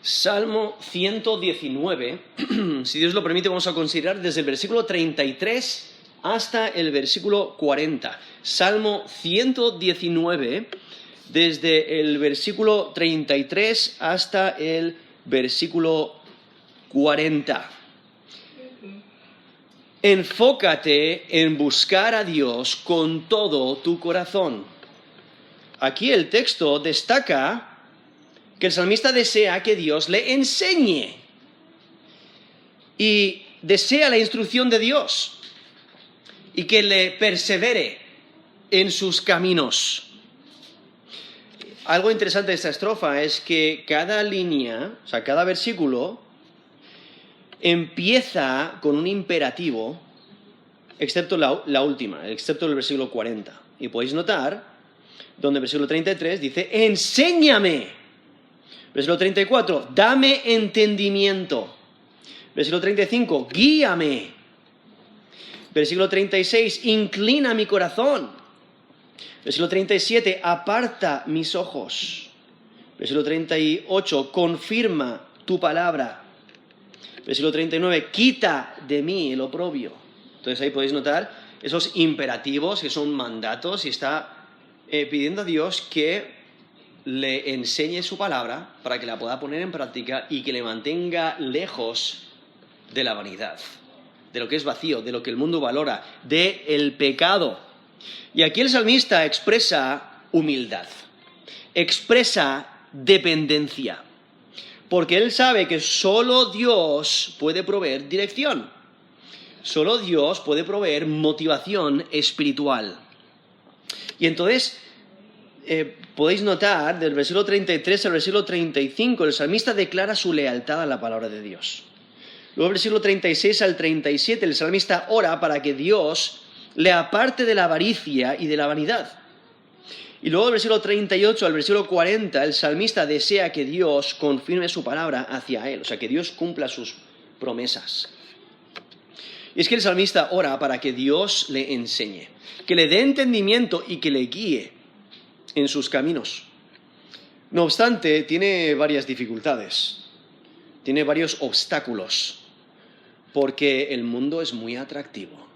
Salmo 119, si Dios lo permite, vamos a considerar desde el versículo 33 hasta el versículo 40. Salmo 119, desde el versículo 33 hasta el versículo 40. Enfócate en buscar a Dios con todo tu corazón. Aquí el texto destaca que el salmista desea que Dios le enseñe y desea la instrucción de Dios y que le persevere en sus caminos. Algo interesante de esta estrofa es que cada línea, o sea, cada versículo, empieza con un imperativo, excepto la última, excepto el versículo 40. Y podéis notar, donde el versículo 33 dice, enséñame. Versículo 34, dame entendimiento. Versículo 35, guíame. Versículo 36, inclina mi corazón. Versículo 37, aparta mis ojos. Versículo 38, confirma tu palabra. Versículo 39, quita de mí el oprobio. Entonces ahí podéis notar esos imperativos que son mandatos y está pidiendo a Dios que le enseñe su palabra para que la pueda poner en práctica y que le mantenga lejos de la vanidad, de lo que es vacío, de lo que el mundo valora, del pecado. Y aquí el salmista expresa humildad, expresa dependencia, porque él sabe que solo Dios puede proveer dirección, solo Dios puede proveer motivación espiritual. Y entonces podéis notar, del versículo 33 al versículo 35, el salmista declara su lealtad a la palabra de Dios. Luego, del versículo 36 al 37, el salmista ora para que Dios le aparte de la avaricia y de la vanidad. Y luego, del versículo 38 al versículo 40, el salmista desea que Dios confirme su palabra hacia él, o sea, que Dios cumpla sus promesas. Y es que el salmista ora para que Dios le enseñe, que le dé entendimiento y que le guíe en sus caminos. No obstante, tiene varias dificultades, tiene varios obstáculos, porque el mundo es muy atractivo.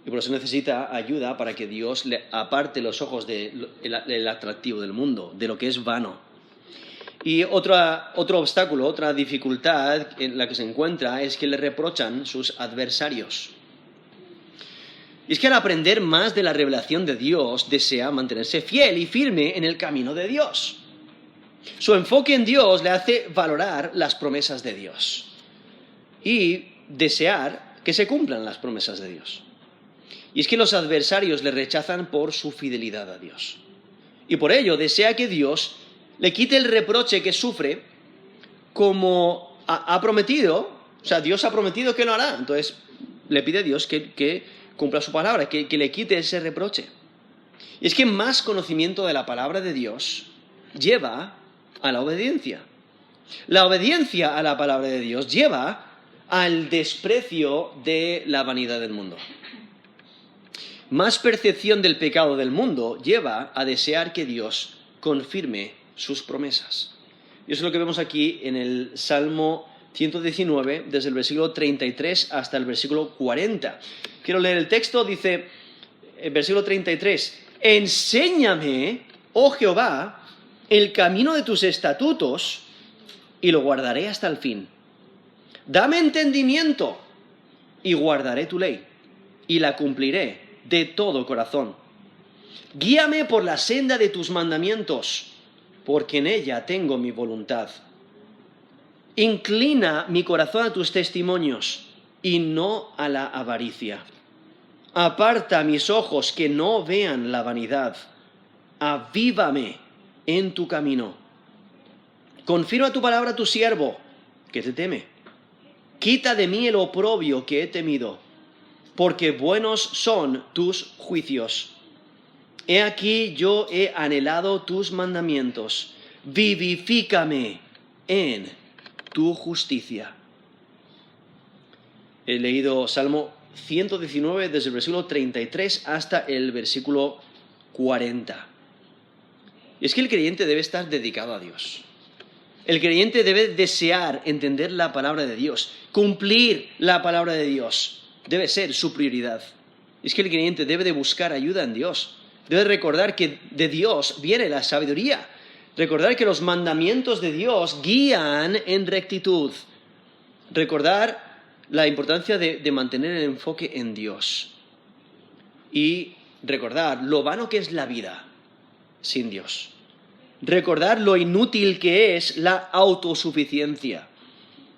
Y por eso necesita ayuda para que Dios le aparte los ojos del atractivo del mundo, de lo que es vano. Y otro obstáculo, otra dificultad en la que se encuentra es que le reprochan sus adversarios. Y es que al aprender más de la revelación de Dios, desea mantenerse fiel y firme en el camino de Dios. Su enfoque en Dios le hace valorar las promesas de Dios y desear que se cumplan las promesas de Dios. Y es que los adversarios le rechazan por su fidelidad a Dios. Y por ello desea que Dios le quite el reproche que sufre como ha prometido. O sea, Dios ha prometido que lo hará. Entonces le pide a Dios que cumpla su palabra, que le quite ese reproche. Y es que más conocimiento de la palabra de Dios lleva a la obediencia. La obediencia a la palabra de Dios lleva al desprecio de la vanidad del mundo. Más percepción del pecado del mundo lleva a desear que Dios confirme sus promesas. Y eso es lo que vemos aquí en el Salmo 119, desde el versículo 33 hasta el versículo 40. Quiero leer el texto, dice, el versículo 33, enséñame, oh Jehová, el camino de tus estatutos, y lo guardaré hasta el fin. Dame entendimiento, y guardaré tu ley, y la cumpliré de todo corazón. Guíame por la senda de tus mandamientos, porque en ella tengo mi voluntad. Inclina mi corazón a tus testimonios, y no a la avaricia. Aparta mis ojos que no vean la vanidad. Avívame en tu camino. Confirma tu palabra a tu siervo, que te teme. Quita de mí el oprobio que he temido, porque buenos son tus juicios. He aquí yo he anhelado tus mandamientos. Vivifícame en tu justicia. He leído Salmo 119 desde el versículo 33 hasta el versículo 40. Y es que el creyente debe estar dedicado a Dios. El creyente debe desear entender la palabra de Dios, cumplir la palabra de Dios. Debe ser su prioridad. Es que el creyente debe de buscar ayuda en Dios. Debe recordar que de Dios viene la sabiduría. Recordar que los mandamientos de Dios guían en rectitud. Recordar la importancia de mantener el enfoque en Dios. Y recordar lo vano que es la vida sin Dios. Recordar lo inútil que es la autosuficiencia.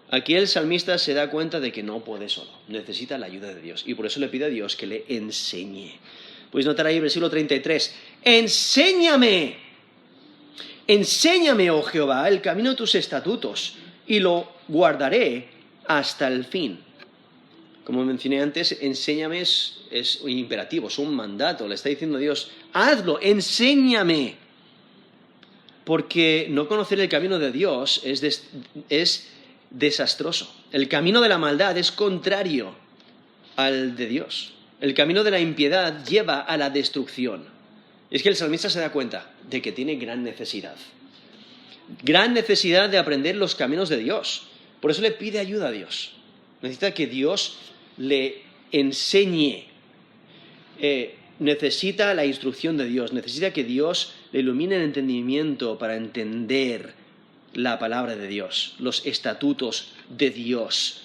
Aquí el salmista se da cuenta de que no puede solo, necesita la ayuda de Dios y por eso le pide a Dios que le enseñe. Podéis notar ahí el versículo 33, enséñame, oh Jehová, el camino de tus estatutos y lo guardaré hasta el fin. Como mencioné antes, enséñame es un imperativo, es un mandato, le está diciendo a Dios, hazlo, enséñame. Porque no conocer el camino de Dios es desastroso. El camino de la maldad es contrario al de Dios. El camino de la impiedad lleva a la destrucción. Es que el salmista se da cuenta de que tiene gran necesidad de aprender los caminos de Dios. Por eso le pide ayuda a Dios. Necesita que Dios le enseñe. Necesita la instrucción de Dios, necesita que Dios le ilumine el entendimiento para entender la palabra de Dios, los estatutos de Dios.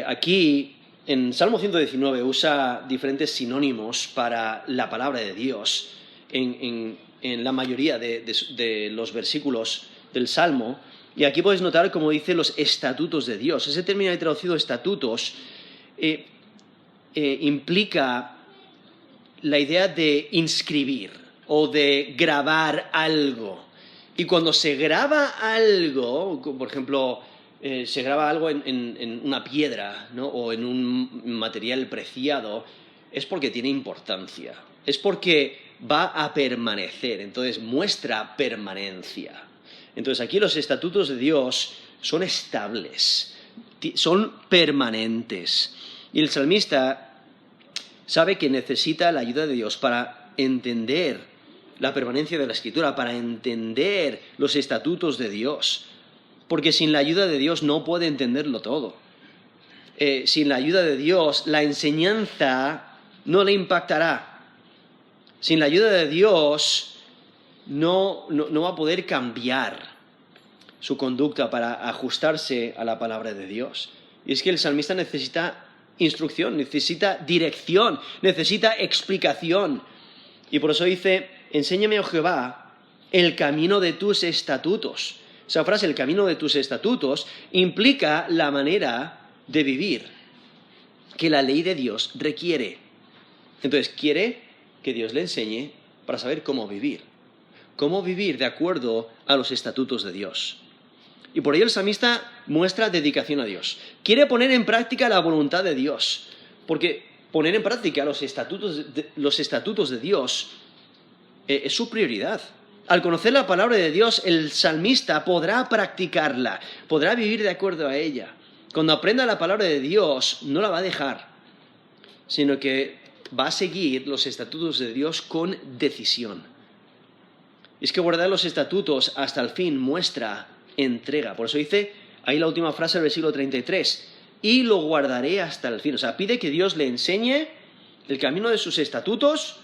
Aquí, en Salmo 119, usa diferentes sinónimos para la palabra de Dios en la mayoría de los versículos del Salmo. Y aquí podéis notar cómo dice los estatutos de Dios. Ese término ahí traducido estatutos implica la idea de inscribir o de grabar algo. Y cuando se graba algo, por ejemplo, se graba algo en una piedra, ¿no? O en un material preciado, es porque tiene importancia, es porque va a permanecer, entonces muestra permanencia. Entonces aquí los estatutos de Dios son estables, son permanentes. Y el salmista sabe que necesita la ayuda de Dios para entender la permanencia de la Escritura, para entender los estatutos de Dios. Porque sin la ayuda de Dios no puede entenderlo todo. Sin la ayuda de Dios, la enseñanza no le impactará. Sin la ayuda de Dios, no va a poder cambiar su conducta para ajustarse a la palabra de Dios. Y es que el salmista necesita instrucción, necesita dirección, necesita explicación. Y por eso dice, enséñame, oh Jehová, el camino de tus estatutos. Esa frase, el camino de tus estatutos, implica la manera de vivir que la ley de Dios requiere. Entonces, quiere que Dios le enseñe para saber cómo vivir de acuerdo a los estatutos de Dios. Y por ello el salmista muestra dedicación a Dios. Quiere poner en práctica la voluntad de Dios, porque poner en práctica los estatutos de Dios es su prioridad. Al conocer la palabra de Dios, el salmista podrá practicarla, podrá vivir de acuerdo a ella. Cuando aprenda la palabra de Dios, no la va a dejar, sino que va a seguir los estatutos de Dios con decisión. Es que guardar los estatutos hasta el fin muestra entrega. Por eso dice ahí la última frase del versículo 33, y lo guardaré hasta el fin. O sea, pide que Dios le enseñe el camino de sus estatutos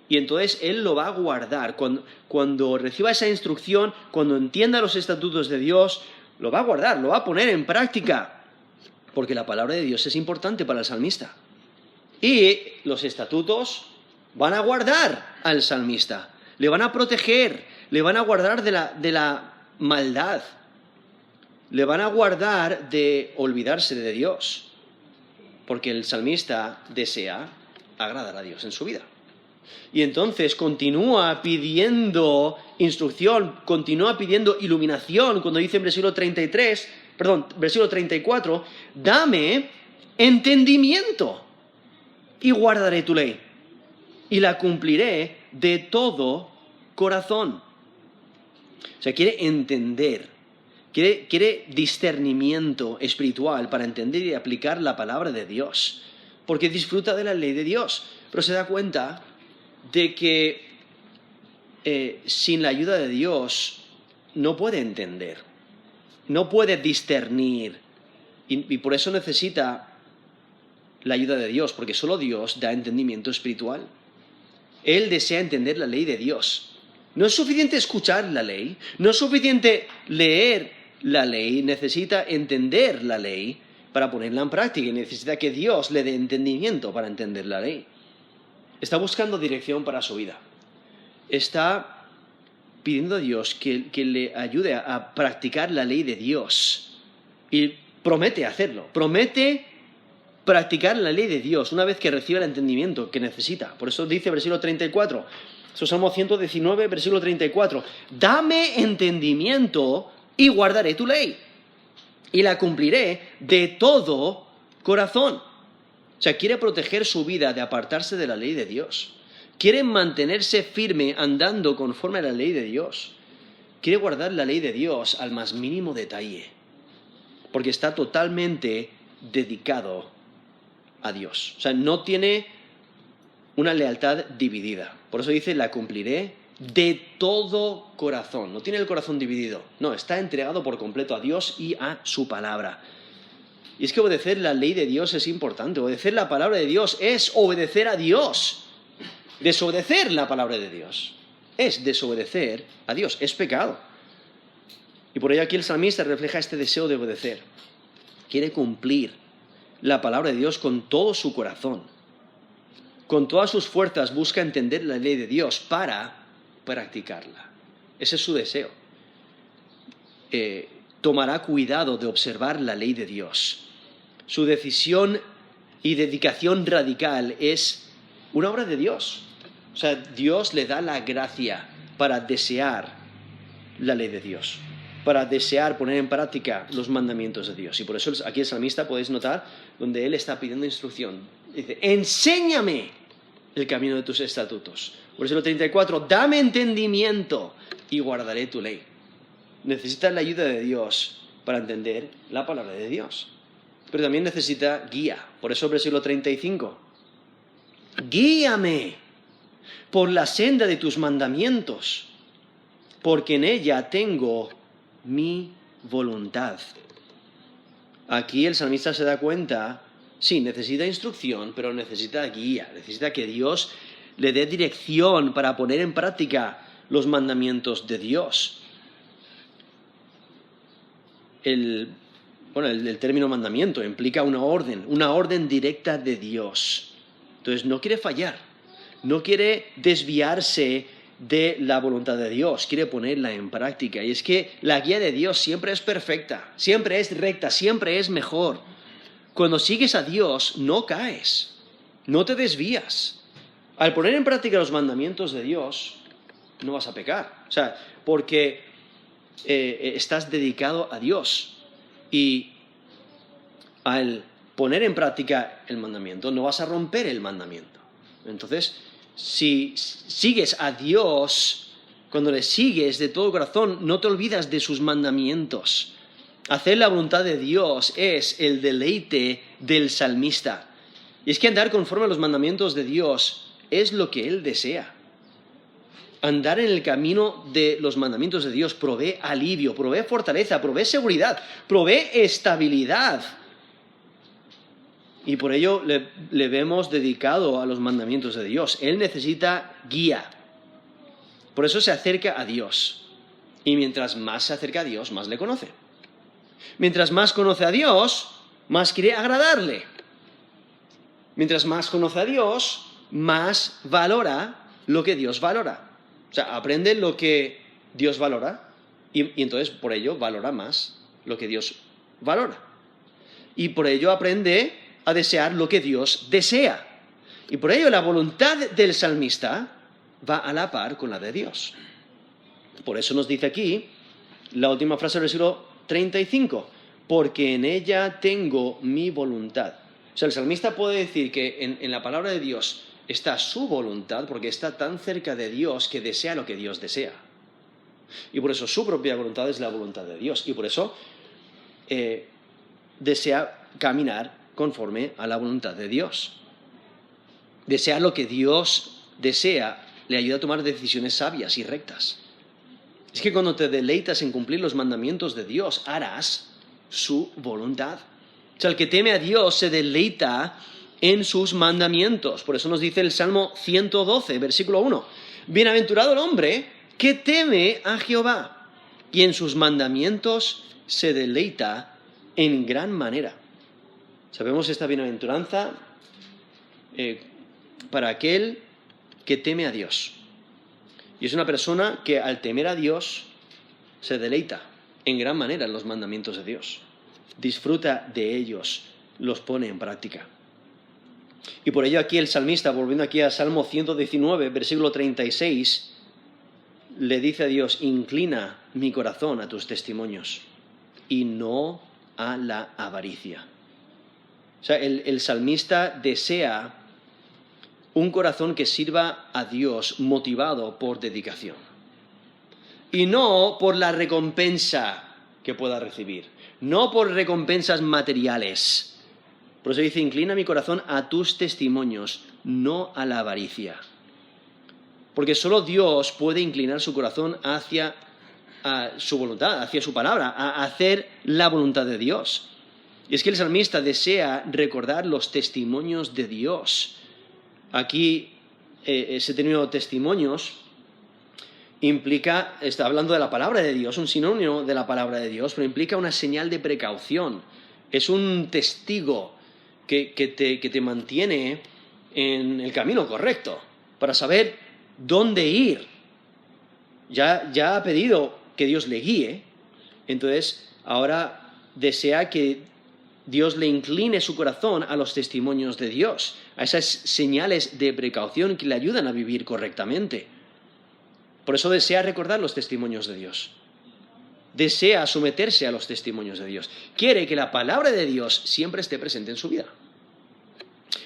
y entonces Él lo va a guardar. Cuando reciba esa instrucción, cuando entienda los estatutos de Dios, lo va a guardar, lo va a poner en práctica. Porque la palabra de Dios es importante para el salmista. Y los estatutos van a guardar al salmista, le van a proteger, le van a guardar de la maldad, le van a guardar de olvidarse de Dios, porque el salmista desea agradar a Dios en su vida. Y entonces continúa pidiendo instrucción, continúa pidiendo iluminación, cuando dice en versículo 34, dame entendimiento y guardaré tu ley y la cumpliré de todo corazón. O sea, quiere entender, quiere discernimiento espiritual para entender y aplicar la palabra de Dios, porque disfruta de la ley de Dios, pero se da cuenta de que sin la ayuda de Dios no puede entender, no puede discernir, y por eso necesita la ayuda de Dios, porque solo Dios da entendimiento espiritual. Él desea entender la ley de Dios. No es suficiente escuchar la ley, no es suficiente leer la ley, necesita entender la ley para ponerla en práctica y necesita que Dios le dé entendimiento para entender la ley. Está buscando dirección para su vida. Está pidiendo a Dios que le ayude a practicar la ley de Dios. Y promete hacerlo, promete practicar la ley de Dios una vez que reciba el entendimiento que necesita. Por eso dice versículo 34, eso es Salmo 119, versículo 34, dame entendimiento y guardaré tu ley, y la cumpliré de todo corazón. O sea, quiere proteger su vida de apartarse de la ley de Dios. Quiere mantenerse firme andando conforme a la ley de Dios. Quiere guardar la ley de Dios al más mínimo detalle, porque está totalmente dedicado a Dios. O sea, no tiene una lealtad dividida. Por eso dice, la cumpliré de todo corazón. No tiene el corazón dividido. No, está entregado por completo a Dios y a su palabra. Y es que obedecer la ley de Dios es importante. Obedecer la palabra de Dios es obedecer a Dios. Desobedecer la palabra de Dios es desobedecer a Dios. Es pecado. Y por ello aquí el salmista refleja este deseo de obedecer. Quiere cumplir la palabra de Dios con todo su corazón. Con todas sus fuerzas busca entender la ley de Dios para practicarla. Ese es su deseo. Tomará cuidado de observar la ley de Dios. Su decisión y dedicación radical es una obra de Dios. O sea, Dios le da la gracia para desear la ley de Dios, para desear poner en práctica los mandamientos de Dios. Y por eso aquí el salmista podéis notar donde él está pidiendo instrucción. Dice, enséñame el camino de tus estatutos. Versículo 34, dame entendimiento y guardaré tu ley. Necesita la ayuda de Dios para entender la palabra de Dios. Pero también necesita guía. Por eso versículo 35, guíame por la senda de tus mandamientos, porque en ella tengo mi voluntad. Aquí el salmista se da cuenta, sí, necesita instrucción, pero necesita guía, necesita que Dios le dé dirección para poner en práctica los mandamientos de Dios. El término mandamiento implica una orden directa de Dios. Entonces no quiere fallar, no quiere desviarse de la voluntad de Dios, quiere ponerla en práctica. Y es que la guía de Dios siempre es perfecta, siempre es recta, siempre es mejor. Cuando sigues a Dios, no caes, no te desvías. Al poner en práctica los mandamientos de Dios, no vas a pecar. O sea, porque estás dedicado a Dios. Y al poner en práctica el mandamiento, no vas a romper el mandamiento. Entonces, si sigues a Dios, cuando le sigues de todo corazón, no te olvidas de sus mandamientos. Hacer la voluntad de Dios es el deleite del salmista. Y es que andar conforme a los mandamientos de Dios es lo que Él desea. Andar en el camino de los mandamientos de Dios provee alivio, provee fortaleza, provee seguridad, provee estabilidad. Y por ello le vemos dedicado a los mandamientos de Dios. Él necesita guía. Por eso se acerca a Dios. Y mientras más se acerca a Dios, más le conoce. Mientras más conoce a Dios, más quiere agradarle. Mientras más conoce a Dios, más valora lo que Dios valora. O sea, aprende lo que Dios valora y entonces por ello valora más lo que Dios valora. Y por ello aprende a desear lo que Dios desea. Y por ello la voluntad del salmista va a la par con la de Dios. Por eso nos dice aquí la última frase del versículo 35, porque en ella tengo mi voluntad. O sea, el salmista puede decir que en la palabra de Dios está su voluntad, porque está tan cerca de Dios que desea lo que Dios desea. Y por eso su propia voluntad es la voluntad de Dios. Y por eso desea caminar conforme a la voluntad de Dios. Desear lo que Dios desea le ayuda a tomar decisiones sabias y rectas. Es que cuando te deleitas en cumplir los mandamientos de Dios, harás su voluntad. O sea, el que teme a Dios se deleita en sus mandamientos. Por eso nos dice el Salmo 112, versículo 1. Bienaventurado el hombre que teme a Jehová y en sus mandamientos se deleita en gran manera. Sabemos esta bienaventuranza para aquel que teme a Dios. Y es una persona que al temer a Dios se deleita en gran manera en los mandamientos de Dios. Disfruta de ellos, los pone en práctica. Y por ello aquí el salmista, volviendo aquí a Salmo 119, versículo 36, le dice a Dios: inclina mi corazón a tus testimonios y no a la avaricia. O sea, el salmista desea un corazón que sirva a Dios motivado por dedicación y no por la recompensa que pueda recibir, no por recompensas materiales. Por eso dice: inclina mi corazón a tus testimonios, no a la avaricia. Porque solo Dios puede inclinar su corazón hacia su voluntad, hacia su palabra, a hacer la voluntad de Dios. Y es que el salmista desea recordar los testimonios de Dios. Aquí ese término testimonios implica, está hablando de la palabra de Dios, un sinónimo de la palabra de Dios, pero implica una señal de precaución. Es un testigo que te mantiene en el camino correcto, para saber dónde ir. Ya ha pedido que Dios le guíe, entonces ahora desea que Dios le incline su corazón a los testimonios de Dios, a esas señales de precaución que le ayudan a vivir correctamente. Por eso desea recordar los testimonios de Dios. Desea someterse a los testimonios de Dios. Quiere que la palabra de Dios siempre esté presente en su vida.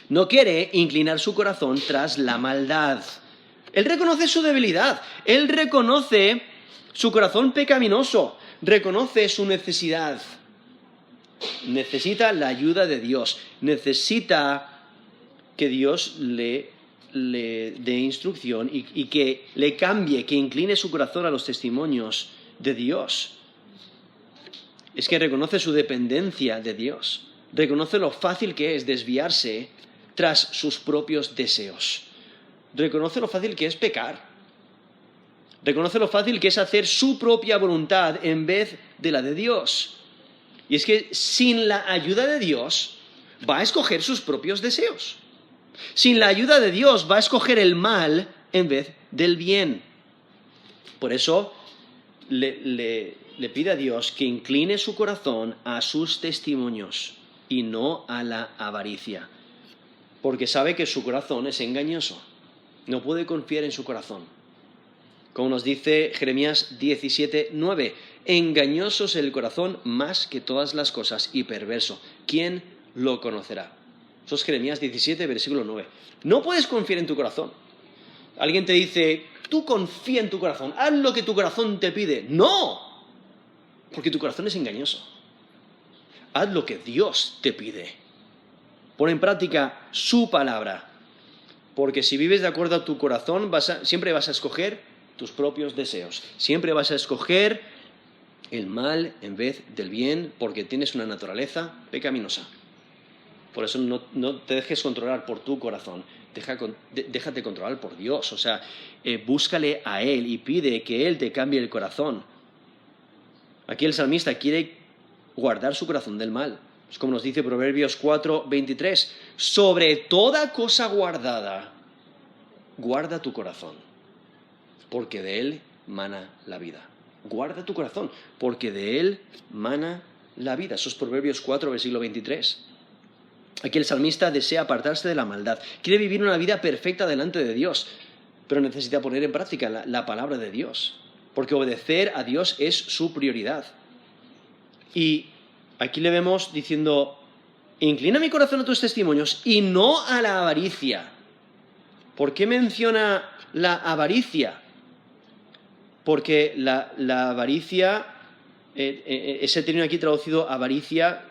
No quiere inclinar su corazón tras la maldad. Él reconoce su debilidad. Él reconoce su corazón pecaminoso. Reconoce su necesidad. Necesita la ayuda de Dios. Necesita que Dios le dé instrucción y que le cambie, que incline su corazón a los testimonios de Dios. Es que reconoce su dependencia de Dios. Reconoce lo fácil que es desviarse tras sus propios deseos. Reconoce lo fácil que es pecar. Reconoce lo fácil que es hacer su propia voluntad en vez de la de Dios. Y es que sin la ayuda de Dios va a escoger sus propios deseos. Sin la ayuda de Dios va a escoger el mal en vez del bien. Por eso le pide a Dios que incline su corazón a sus testimonios y no a la avaricia. Porque sabe que su corazón es engañoso. No puede confiar en su corazón. Como nos dice Jeremías 17:9, engañoso es el corazón más que todas las cosas y perverso. ¿Quién lo conocerá? Eso es Jeremías 17, versículo 9. No puedes confiar en tu corazón. Alguien te dice: tú confía en tu corazón, haz lo que tu corazón te pide. ¡No! Porque tu corazón es engañoso. Haz lo que Dios te pide. Pon en práctica su palabra. Porque si vives de acuerdo a tu corazón, siempre vas a escoger tus propios deseos. Siempre vas a escoger el mal en vez del bien, porque tienes una naturaleza pecaminosa. Por eso no te dejes controlar por tu corazón. Déjate controlar por Dios. O sea, búscale a Él y pide que Él te cambie el corazón. Aquí el salmista quiere guardar su corazón del mal. Es como nos dice Proverbios 4:23. Sobre toda cosa guardada, guarda tu corazón, porque de él mana la vida. Guarda tu corazón, porque de él mana la vida. Eso es Proverbios 4, versículo 23. Aquí el salmista desea apartarse de la maldad. Quiere vivir una vida perfecta delante de Dios, pero necesita poner en práctica la palabra de Dios, porque obedecer a Dios es su prioridad. Y aquí le vemos diciendo: inclina mi corazón a tus testimonios y no a la avaricia. ¿Por qué menciona la avaricia? Porque la avaricia, ese término aquí traducido avaricia,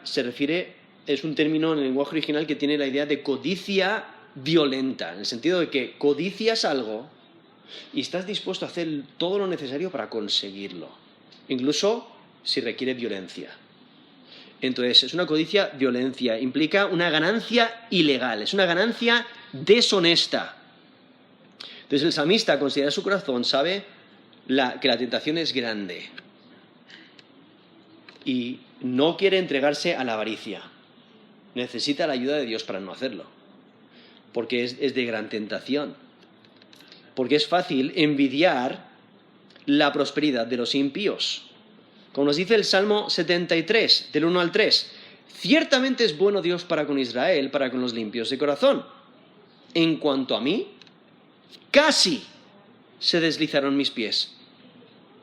es un término en el lenguaje original que tiene la idea de codicia violenta, en el sentido de que codicias algo y estás dispuesto a hacer todo lo necesario para conseguirlo, incluso si requiere violencia. Entonces, es una codicia violencia, implica una ganancia ilegal, es una ganancia deshonesta. Entonces el salmista considera su corazón, sabe que la tentación es grande y no quiere entregarse a la avaricia. Necesita la ayuda de Dios para no hacerlo, porque es de gran tentación. Porque es fácil envidiar la prosperidad de los impíos. Como nos dice el Salmo 73, del 1 al 3, ciertamente es bueno Dios para con Israel, para con los limpios de corazón. En cuanto a mí, casi se deslizaron mis pies.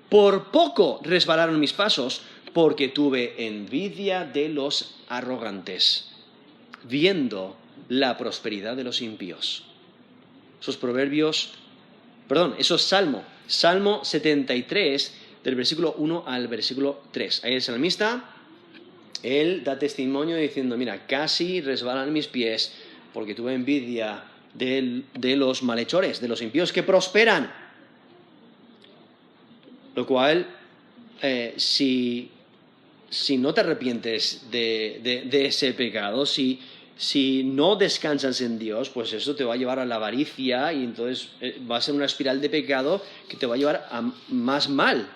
Por poco resbalaron mis pasos, porque tuve envidia de los arrogantes, viendo la prosperidad de los impíos. Esos Salmo 73, del versículo 1 al versículo 3. Ahí el salmista, él da testimonio diciendo, mira, casi resbalan mis pies porque tuve envidia de los malhechores, de los impíos que prosperan. Lo cual, si no te arrepientes de ese pecado, si no descansas en Dios, pues eso te va a llevar a la avaricia y entonces va a ser una espiral de pecado que te va a llevar a más mal.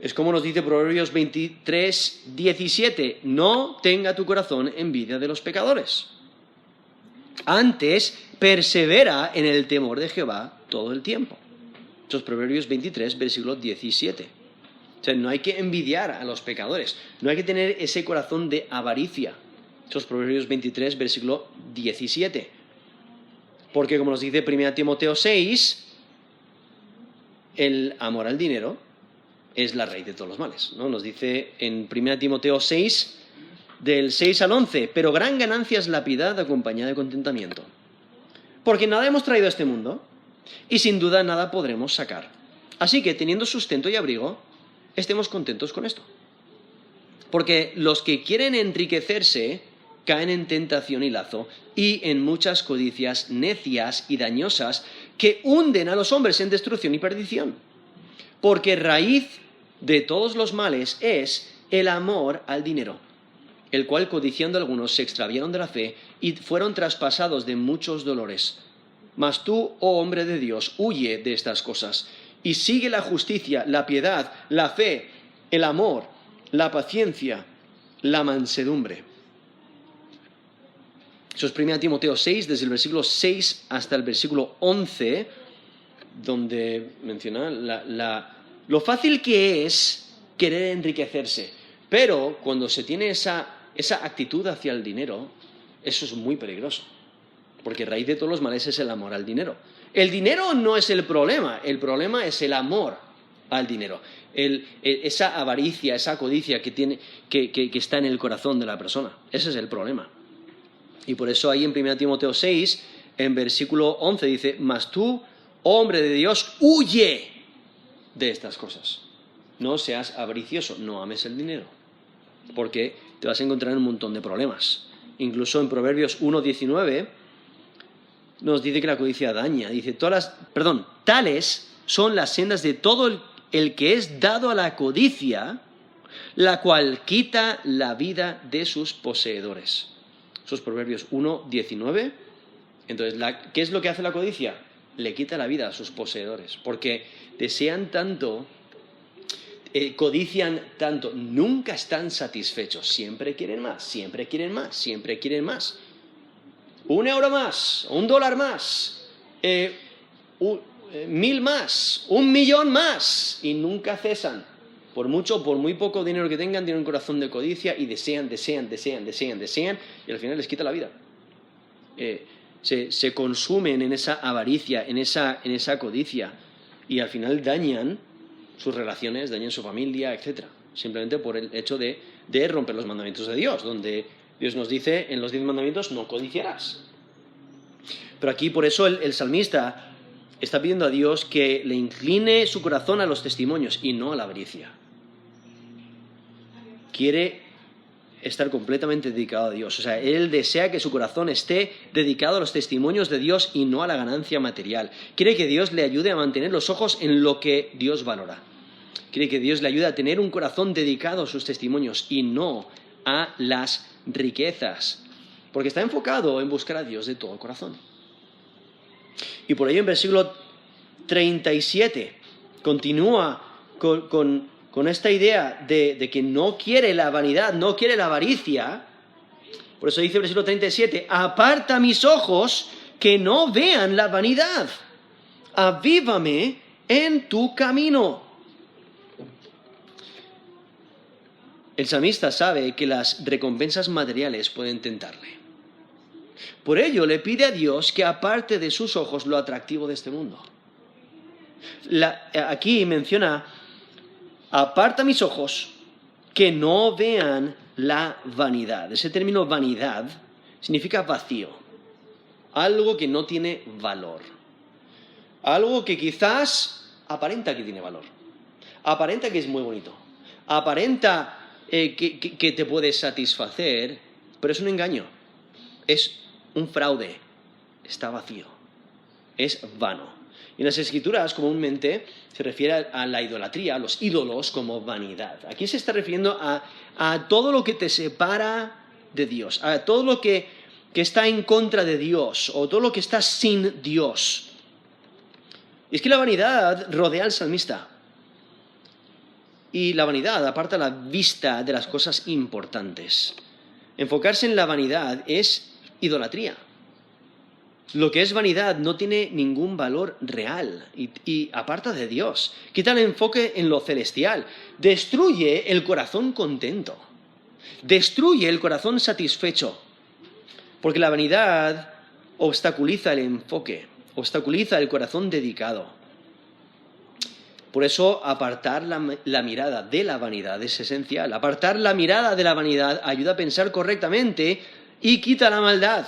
Es como nos dice Proverbios 23, 17, no tenga tu corazón envidia de los pecadores. Antes, persevera en el temor de Jehová todo el tiempo. Esos Proverbios 23, versículo 17. O sea, no hay que envidiar a los pecadores, no hay que tener ese corazón de avaricia. Esos Proverbios 23, versículo 17. Porque como nos dice 1 Timoteo 6, el amor al dinero es la raíz de todos los males, ¿no? Nos dice en 1 Timoteo 6, del 6 al 11, pero gran ganancia es la piedad acompañada de contentamiento. Porque nada hemos traído a este mundo, y sin duda nada podremos sacar. Así que, teniendo sustento y abrigo, estemos contentos con esto. Porque los que quieren enriquecerse caen en tentación y lazo, y en muchas codicias necias y dañosas que hunden a los hombres en destrucción y perdición. Porque raíz de todos los males es el amor al dinero, el cual codiciando algunos se extraviaron de la fe y fueron traspasados de muchos dolores. Mas tú, oh hombre de Dios, huye de estas cosas y sigue la justicia, la piedad, la fe, el amor, la paciencia, la mansedumbre. Eso es 1 Timoteo 6, desde el versículo 6 hasta el versículo 11, donde menciona lo fácil que es querer enriquecerse. Pero cuando se tiene esa actitud hacia el dinero, eso es muy peligroso. Porque raíz de todos los males es el amor al dinero. El dinero no es el problema es el amor al dinero. Esa avaricia, esa codicia que está en el corazón de la persona. Ese es el problema. Y por eso ahí en 1 Timoteo 6, en versículo 11 dice, mas tú, hombre de Dios, huye de estas cosas. No seas avaricioso, no ames el dinero, porque te vas a encontrar en un montón de problemas. Incluso en Proverbios 1:19 nos dice que la codicia daña. Dice, tales son las sendas de todo el que es dado a la codicia, la cual quita la vida de sus poseedores. Esos Proverbios 1:19. Entonces, ¿qué es lo que hace la codicia? Le quita la vida a sus poseedores, porque desean tanto, codician tanto, nunca están satisfechos, siempre quieren más, siempre quieren más, siempre quieren más. €1 más, $1 más, 1,000 más, 1,000,000 más, y nunca cesan. Por mucho, por muy poco dinero que tengan, tienen un corazón de codicia y desean, y al final les quita la vida. Se consumen en esa avaricia, en esa codicia, y al final dañan sus relaciones, dañan su familia, etc. Simplemente por el hecho de romper los mandamientos de Dios, donde Dios nos dice en los 10 mandamientos, no codiciarás. Pero aquí por eso el salmista está pidiendo a Dios que le incline su corazón a los testimonios y no a la avaricia. Quiere estar completamente dedicado a Dios. O sea, él desea que su corazón esté dedicado a los testimonios de Dios y no a la ganancia material. Quiere que Dios le ayude a mantener los ojos en lo que Dios valora. Quiere que Dios le ayude a tener un corazón dedicado a sus testimonios y no a las riquezas. Porque está enfocado en buscar a Dios de todo corazón. Y por ello en versículo 37 continúa con esta idea de que no quiere la vanidad, no quiere la avaricia. Por eso dice el versículo 37, aparta mis ojos que no vean la vanidad. Avívame en tu camino. El salmista sabe que las recompensas materiales pueden tentarle. Por ello le pide a Dios que aparte de sus ojos lo atractivo de este mundo. Aquí menciona, aparta mis ojos que no vean la vanidad. Ese término vanidad significa vacío. Algo que no tiene valor. Algo que quizás aparenta que tiene valor. Aparenta que es muy bonito. Aparenta que te puede satisfacer, pero es un engaño. Es un fraude. Está vacío. Es vano. Y en las Escrituras comúnmente se refiere a la idolatría, a los ídolos como vanidad. Aquí se está refiriendo a todo lo que te separa de Dios, a todo lo que está en contra de Dios o todo lo que está sin Dios. Y es que la vanidad rodea al salmista. Y la vanidad aparta la vista de las cosas importantes. Enfocarse en la vanidad es idolatría. Lo que es vanidad no tiene ningún valor real y aparta de Dios. Quita el enfoque en lo celestial. Destruye el corazón contento. Destruye el corazón satisfecho. Porque la vanidad obstaculiza el enfoque, obstaculiza el corazón dedicado. Por eso apartar la mirada de la vanidad es esencial. Apartar la mirada de la vanidad ayuda a pensar correctamente y quita la maldad.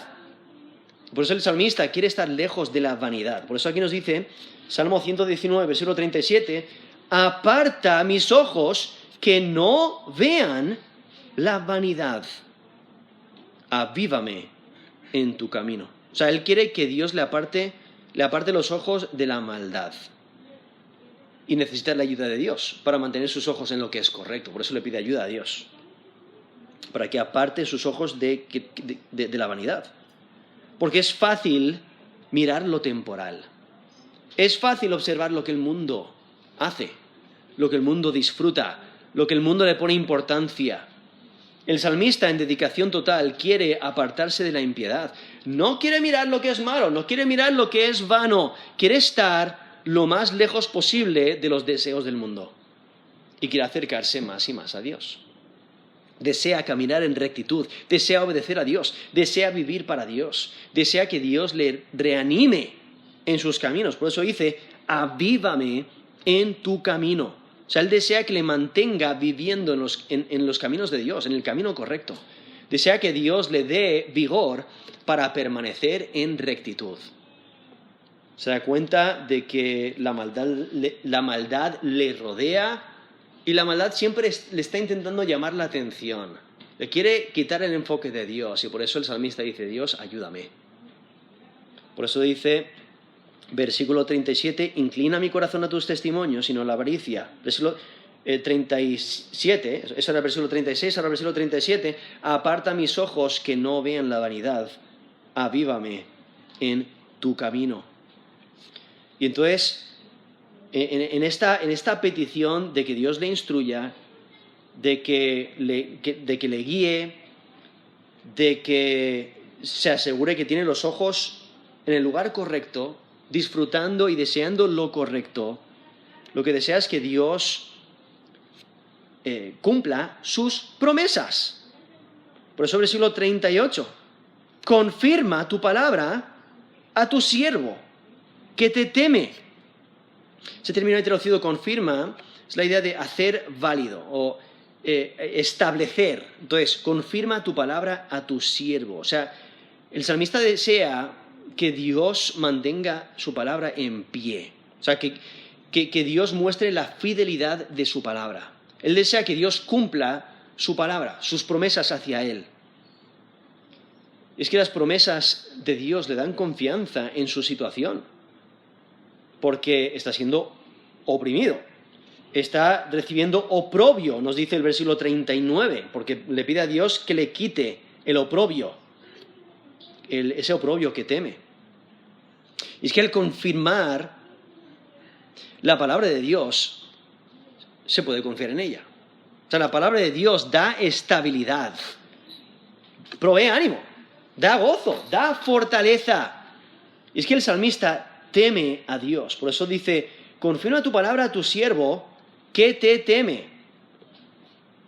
Por eso el salmista quiere estar lejos de la vanidad. Por eso aquí nos dice, Salmo 119, versículo 37, aparta mis ojos que no vean la vanidad. Avívame en tu camino. O sea, él quiere que Dios le aparte los ojos de la maldad. Y necesita la ayuda de Dios para mantener sus ojos en lo que es correcto. Por eso le pide ayuda a Dios. Para que aparte sus ojos de la vanidad. Porque es fácil mirar lo temporal. Es fácil observar lo que el mundo hace, lo que el mundo disfruta, lo que el mundo le pone importancia. El salmista en dedicación total quiere apartarse de la impiedad. No quiere mirar lo que es malo, no quiere mirar lo que es vano. Quiere estar lo más lejos posible de los deseos del mundo. Y quiere acercarse más y más a Dios. Desea caminar en rectitud, desea obedecer a Dios, desea vivir para Dios, desea que Dios le reanime en sus caminos. Por eso dice, avívame en tu camino. O sea, él desea que le mantenga viviendo en los caminos de Dios, en el camino correcto. Desea que Dios le dé vigor para permanecer en rectitud. Se da cuenta de que la maldad le rodea. Y la maldad siempre le está intentando llamar la atención. Le quiere quitar el enfoque de Dios. Y por eso el salmista dice, Dios, ayúdame. Por eso dice, versículo 37, inclina mi corazón a tus testimonios y no la avaricia. Versículo 37, eso era el versículo 36, ahora el versículo 37, aparta mis ojos que no vean la vanidad. Avívame en tu camino. Y entonces, en esta petición de que Dios le instruya, de que le guíe, de que se asegure que tiene los ojos en el lugar correcto, disfrutando y deseando lo correcto, lo que desea es que Dios cumpla sus promesas. Por eso el versículo 38, confirma tu palabra a tu siervo, que te teme. Ese término traducido confirma es la idea de hacer válido o establecer. Entonces, confirma tu palabra a tu siervo. O sea, el salmista desea que Dios mantenga su palabra en pie. O sea, que Dios muestre la fidelidad de su palabra. Él desea que Dios cumpla su palabra, sus promesas hacia Él. Es que las promesas de Dios le dan confianza en su situación, porque está siendo oprimido, está recibiendo oprobio, nos dice el versículo 39, porque le pide a Dios que le quite el oprobio, ese oprobio que teme. Y es que al confirmar la palabra de Dios, se puede confiar en ella. O sea, la palabra de Dios da estabilidad, provee ánimo, da gozo, da fortaleza. Y es que el salmista teme a Dios. Por eso dice, confirma tu palabra a tu siervo que te teme.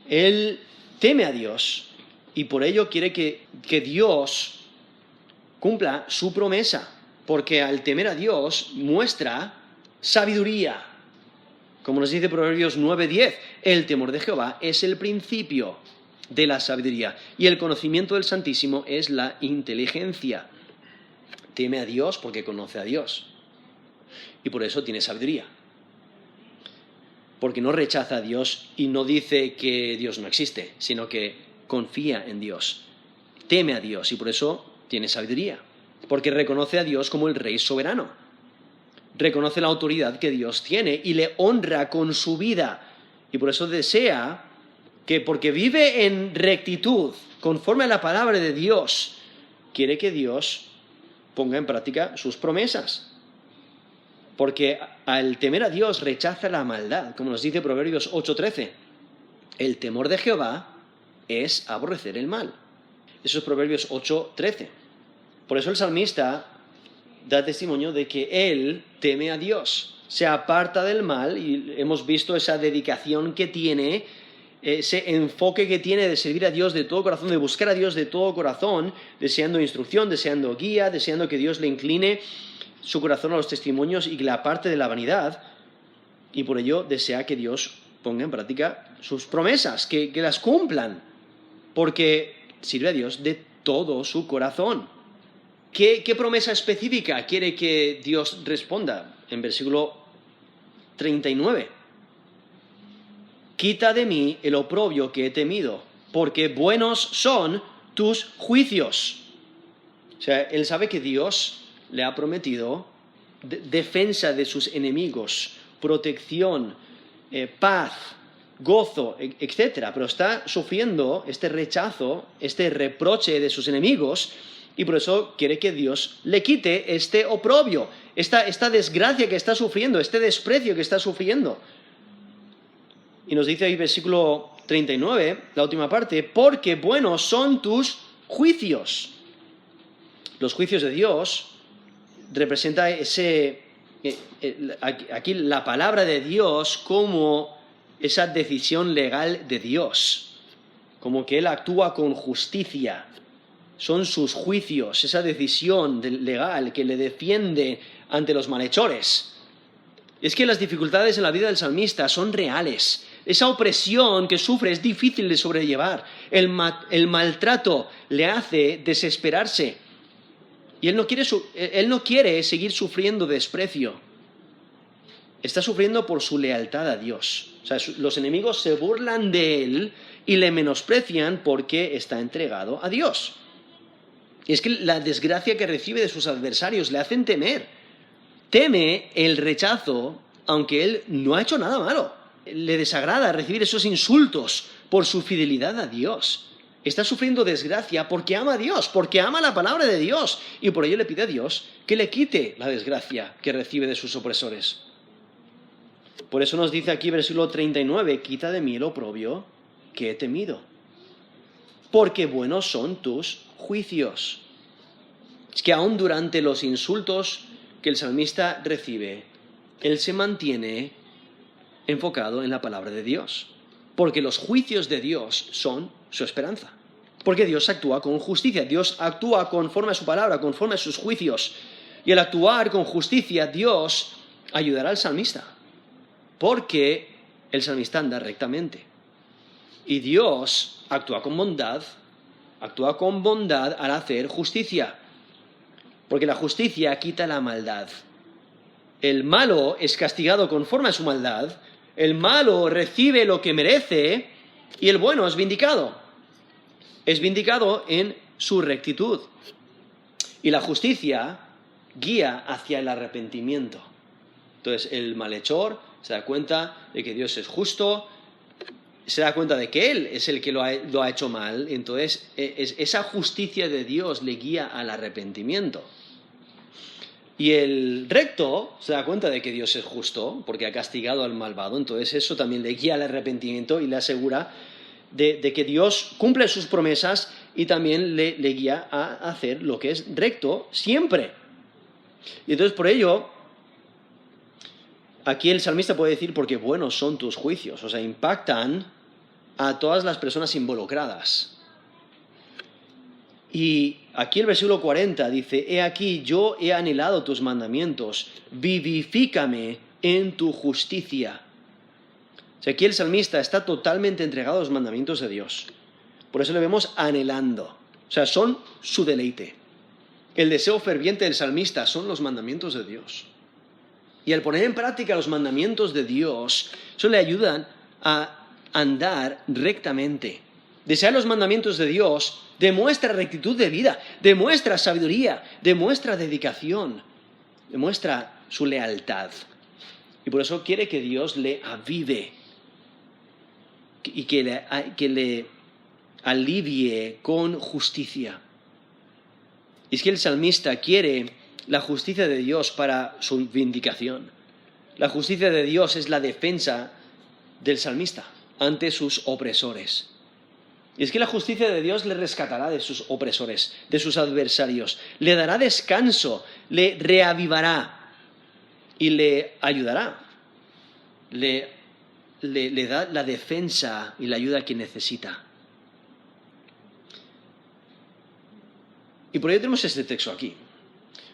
Él teme a Dios y por ello quiere que Dios cumpla su promesa. Porque al temer a Dios muestra sabiduría. Como nos dice Proverbios 9:10, el temor de Jehová es el principio de la sabiduría y el conocimiento del Santísimo es la inteligencia. Teme a Dios porque conoce a Dios y por eso tiene sabiduría. Porque no rechaza a Dios y no dice que Dios no existe, sino que confía en Dios. Teme a Dios y por eso tiene sabiduría. Porque reconoce a Dios como el Rey soberano. Reconoce la autoridad que Dios tiene y le honra con su vida. Y por eso desea que, porque vive en rectitud, conforme a la palabra de Dios, quiere que Dios ponga en práctica sus promesas. Porque al temer a Dios rechaza la maldad, como nos dice Proverbios 8:13. El temor de Jehová es aborrecer el mal. Eso es Proverbios 8:13. Por eso el salmista da testimonio de que él teme a Dios, se aparta del mal y hemos visto esa dedicación que tiene, ese enfoque que tiene de servir a Dios de todo corazón, de buscar a Dios de todo corazón, deseando instrucción, deseando guía, deseando que Dios le incline su corazón a los testimonios y que la aparte de la vanidad, y por ello desea que Dios ponga en práctica sus promesas, que las cumplan, porque sirve a Dios de todo su corazón. ¿Qué promesa específica quiere que Dios responda? En versículo 39. Quita de mí el oprobio que he temido, porque buenos son tus juicios. O sea, él sabe que Dios le ha prometido defensa de sus enemigos, protección, paz, gozo, etc. Pero está sufriendo este rechazo, este reproche de sus enemigos, y por eso quiere que Dios le quite este oprobio, esta desgracia que está sufriendo, este desprecio que está sufriendo. Y nos dice ahí versículo 39, la última parte, porque buenos son tus juicios. Los juicios de Dios representa aquí la palabra de Dios como esa decisión legal de Dios, como que Él actúa con justicia. Son sus juicios, esa decisión legal que le defiende ante los malhechores. Es que las dificultades en la vida del salmista son reales. Esa opresión que sufre es difícil de sobrellevar. El maltrato le hace desesperarse. Y él no quiere seguir sufriendo desprecio. Está sufriendo por su lealtad a Dios. O sea, los enemigos se burlan de él y le menosprecian porque está entregado a Dios. Y es que la desgracia que recibe de sus adversarios le hacen temer. Teme el rechazo, aunque él no ha hecho nada malo. Le desagrada recibir esos insultos por su fidelidad a Dios. Está sufriendo desgracia porque ama a Dios, porque ama la palabra de Dios. Y por ello le pide a Dios que le quite la desgracia que recibe de sus opresores. Por eso nos dice aquí versículo 39, quita de mí el oprobio que he temido, porque buenos son tus juicios. Es que aún durante los insultos que el salmista recibe, él se mantiene enfocado en la palabra de Dios, porque los juicios de Dios son su esperanza, porque Dios actúa con justicia, Dios actúa conforme a su palabra, conforme a sus juicios, y al actuar con justicia, Dios ayudará al salmista, porque el salmista anda rectamente, y Dios actúa con bondad al hacer justicia, porque la justicia quita la maldad. El malo es castigado conforme a su maldad, el malo recibe lo que merece, Y el bueno es vindicado. Es vindicado en su rectitud. Y la justicia guía hacia el arrepentimiento. Entonces el malhechor se da cuenta de que Dios es justo, se da cuenta de que Él es el que lo ha hecho mal, entonces esa justicia de Dios le guía al arrepentimiento. Y el recto se da cuenta de que Dios es justo, porque ha castigado al malvado, entonces eso también le guía al arrepentimiento y le asegura de que Dios cumple sus promesas y también le guía a hacer lo que es recto siempre. Y entonces por ello, aquí el salmista puede decir, porque buenos son tus juicios, o sea, impactan a todas las personas involucradas. Y aquí el versículo 40 dice, he aquí, yo he anhelado tus mandamientos, vivifícame en tu justicia. O sea, aquí el salmista está totalmente entregado a los mandamientos de Dios. Por eso le vemos anhelando. O sea, son su deleite. El deseo ferviente del salmista son los mandamientos de Dios. Y al poner en práctica los mandamientos de Dios, eso le ayudan a andar rectamente. Desear los mandamientos de Dios demuestra rectitud de vida, demuestra sabiduría, demuestra dedicación, demuestra su lealtad. Y por eso quiere que Dios le avive y que le alivie con justicia. Y es que el salmista quiere la justicia de Dios para su vindicación. La justicia de Dios es la defensa del salmista ante sus opresores. Y es que la justicia de Dios le rescatará de sus opresores, de sus adversarios, le dará descanso, le reavivará y le ayudará. Le da la defensa y la ayuda que necesita. Y por ello tenemos este texto aquí,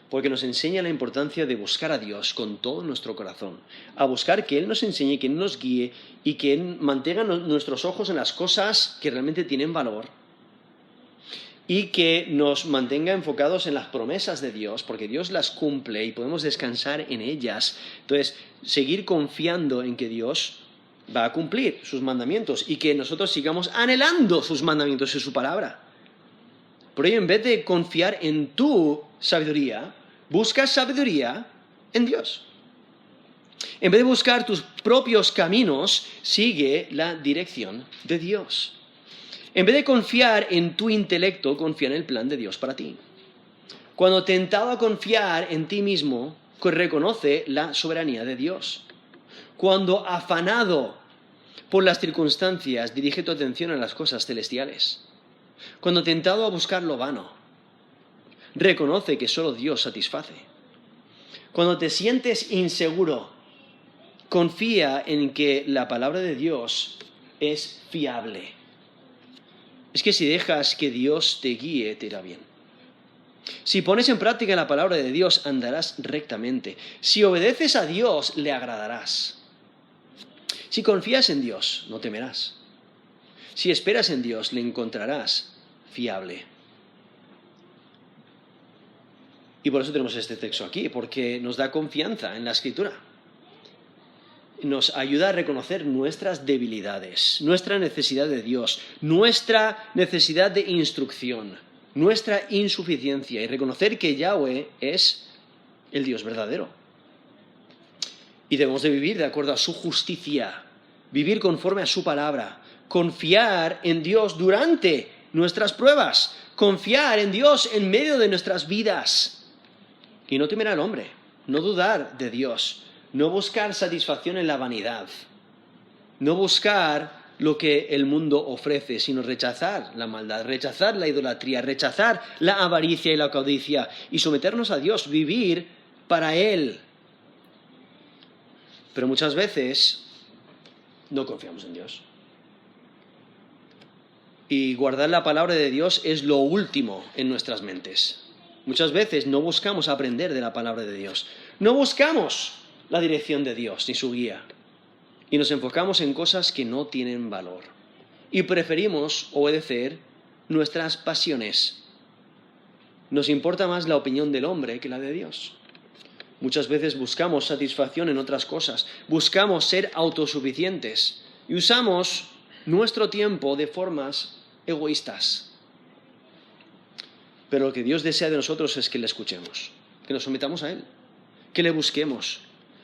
porque nos enseña la importancia de buscar a Dios con todo nuestro corazón, a buscar que Él nos enseñe, que Él nos guíe y que Él mantenga nuestros ojos en las cosas que realmente tienen valor y que nos mantenga enfocados en las promesas de Dios, porque Dios las cumple y podemos descansar en ellas. Entonces, seguir confiando en que Dios va a cumplir sus mandamientos y que nosotros sigamos anhelando sus mandamientos y su palabra. Por ello, en vez de confiar en tu sabiduría, busca sabiduría en Dios. En vez de buscar tus propios caminos, sigue la dirección de Dios. En vez de confiar en tu intelecto, confía en el plan de Dios para ti. Cuando tentado a confiar en ti mismo, reconoce la soberanía de Dios. Cuando afanado por las circunstancias, dirige tu atención a las cosas celestiales. Cuando tentado a buscar lo vano, reconoce que solo Dios satisface. Cuando te sientes inseguro, confía en que la palabra de Dios es fiable. Es que si dejas que Dios te guíe, te irá bien. Si pones en práctica la palabra de Dios, andarás rectamente. Si obedeces a Dios, le agradarás. Si confías en Dios, no temerás. Si esperas en Dios, le encontrarás fiable. Y por eso tenemos este texto aquí, porque nos da confianza en la Escritura. Nos ayuda a reconocer nuestras debilidades, nuestra necesidad de Dios, nuestra necesidad de instrucción, nuestra insuficiencia y reconocer que Yahweh es el Dios verdadero. Y debemos de vivir de acuerdo a su justicia, vivir conforme a su palabra, confiar en Dios durante nuestras pruebas, confiar en Dios en medio de nuestras vidas y no temer al hombre, no dudar de Dios, no buscar satisfacción en la vanidad, no buscar lo que el mundo ofrece, sino rechazar la maldad, rechazar la idolatría, rechazar la avaricia y la codicia y someternos a Dios, vivir para Él. Pero muchas veces no confiamos en Dios. Y guardar la palabra de Dios es lo último en nuestras mentes. Muchas veces no buscamos aprender de la palabra de Dios. No buscamos la dirección de Dios ni su guía. Y nos enfocamos en cosas que no tienen valor. Y preferimos obedecer nuestras pasiones. Nos importa más la opinión del hombre que la de Dios. Muchas veces buscamos satisfacción en otras cosas. Buscamos ser autosuficientes. Y usamos nuestro tiempo de formas egoístas. Pero lo que Dios desea de nosotros es que le escuchemos, que nos sometamos a Él, que le busquemos,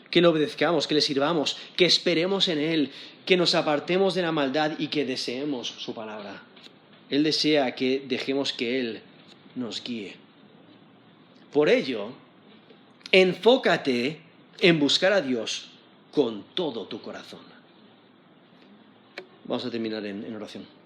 que le obedezcamos, que le sirvamos, que esperemos en Él, que nos apartemos de la maldad y que deseemos su palabra. Él desea que dejemos que Él nos guíe. Por ello, enfócate en buscar a Dios con todo tu corazón. Vamos a terminar en oración.